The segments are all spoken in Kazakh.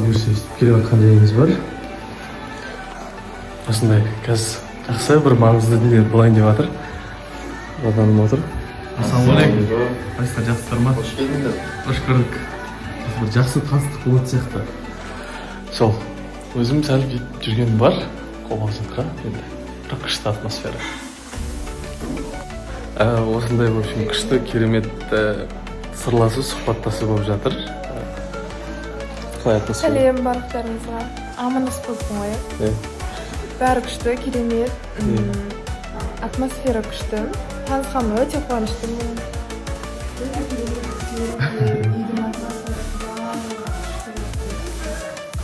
келіп жатқан жеріңіз бар. Осындай қазір жақсы бір маңызды дүние болайын деп жатыр. Оданым отыр. Ассалаумағалейкум. Қайсыздар, жақсыздар ма? Қош келдіңдер. Қош көрдік. Бір жақсы таныстық болады сияқты. Сол, өзім сәл кетіп жүргенім бар. Қобалжыңға енді бір күшті атмосфера. Осындай в общем күшті керемет сырласу, сұхбаттасу болып жатыр. Қалай атмосфера? Сәлем барлықтарыңызға. Амандас болсын ғой. Бәрі күшті, керемет. Атмосфера күшті. Танысқаныма өте қуаныштымын.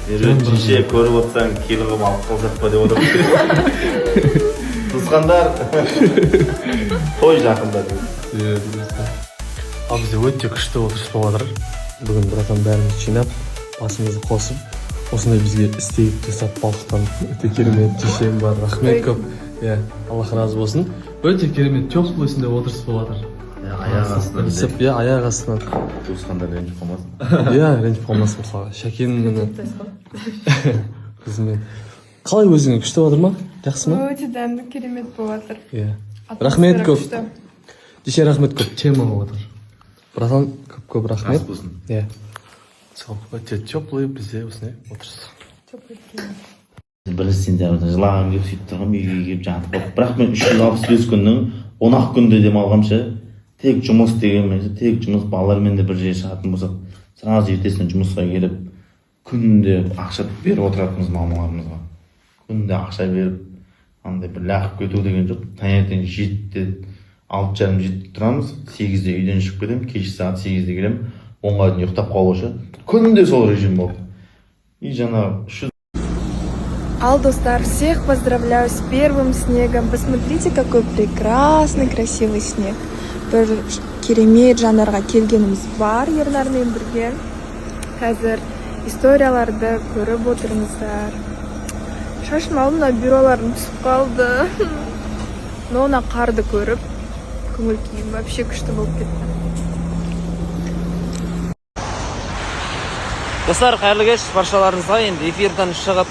Жеше көріп отырсаң, келігім алып қалсақ па деп отырмын. Туысқандар, той жақында дейді. Ал бізде өте күшті отырыс болып жатыр. Бүгін братан бәріміз жинап, басымызды қосып, осындай бізге істейіп жасап балықтан өте керемет жешем бар. Рахмет көп. Аллах разы болсын. Өте керемет теплый осындай отырыс болып жатыр. Аяқ астынан. Аяқ астынан. Туысқандар ренжіп қалмасын. Ренжіп қалмасын мысалы. Шәкен мені қызымен. Қалай өзіңе күшті болып жатыр ма? Жақсы ма? Өте дәмді, керемет болып жатыр. Рахмет көп. Деше рахмет көп. Тема болып жатыр. Братан көп рахмет. Рас болсын. Сол, өте теплый бізде осындай отырыс. Білесің, жылаған келіп сөйтіп тұрғым, үйге келіп жатып қалып. Бірақ мен 365 күннің 10 күнде демалғанша тек жұмыс дегенмен, тек жұмыс, балалармен де бір жерге шығатын болсақ, сразу ертесіне жұмысқа келіп, күнде ақша беріп отыратынбыз мамаларымызға. Күнде ақша беріп, андай бір лағып кету деген жоқ. Таңертең 7-де, 6:30-7-де тұрамыз, 8-де үйден шығып кетемін, кешкі сағат 8-де келемін, 10-ға дейін ұйықтап қалушы. Күнде сол режим болды. И жаңағы Ал, достар, всех поздравляю с первым снегом. Посмотрите, какой прекрасный, красивый снег. Бір керемет жанарға келгеніміз бар ерлермен бірге. Қазір историяларды көріп отырыңыздар. Шашым алдына бюроларым түсіп қалды. Но ona қарды көріп, көңіл күйім вообще күшті болып кетті. Достар, қайырлы кеш, баршаларыңызға енді эфирден шығып,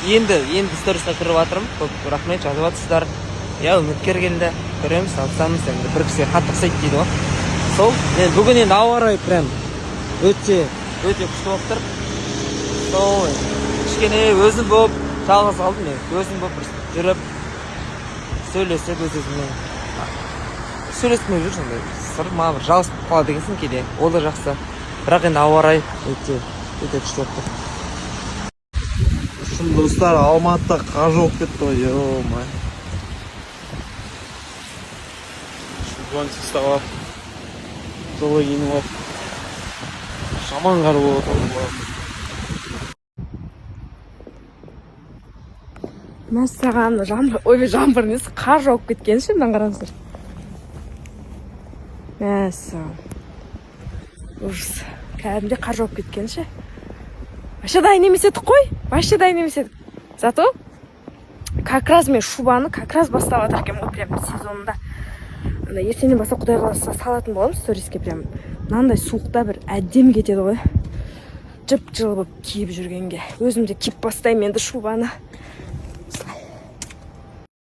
енді сторисқа кіріп жатырмын. Көп рахмет, жазып жатсыздар. Үміткер келді, көреміз, алсамыз, енді бір кісіге қатты ұқсайды дейді ғой. Сол, бүгін енді ауа райы прям өте күшті болып тұр. Сол, кішкене өзім болып жалғыз қалдым, өзім болып бір жүріп сөйлесіп өз-өзіммен. Сөйлеспей жүр, сондай сыр ма бір жалғыз қалады екенсің кейде, ол да жақсы. Бірақ енді ауа райы өте күшті болып тұр. Достар, Алматыда қар жауып кетті ғой, ё-май. Шубанцы ұстап, жолы киініп алып, жаман қар болып отыр. Мәссаған, жаңбыр емес, қар жауып кеткенші, мынаны қараңыздар. Мәссаған. Ужас. Кәдімде қар жауып кеткенші. Вообще дайын емес едік қой. Вообще дайын емес едік. Зато как раз мен шубаны как раз бастап жатыр екенмін ғой, прям сезонында. Ертеңнен бастап Құдай қаласа салатын боламын сториске, прям мынандай суықта бір әдемі кетеді ғой. Жып-жылы болып киіп жүргенге. Өзім де киіп бастаймын енді шубаны.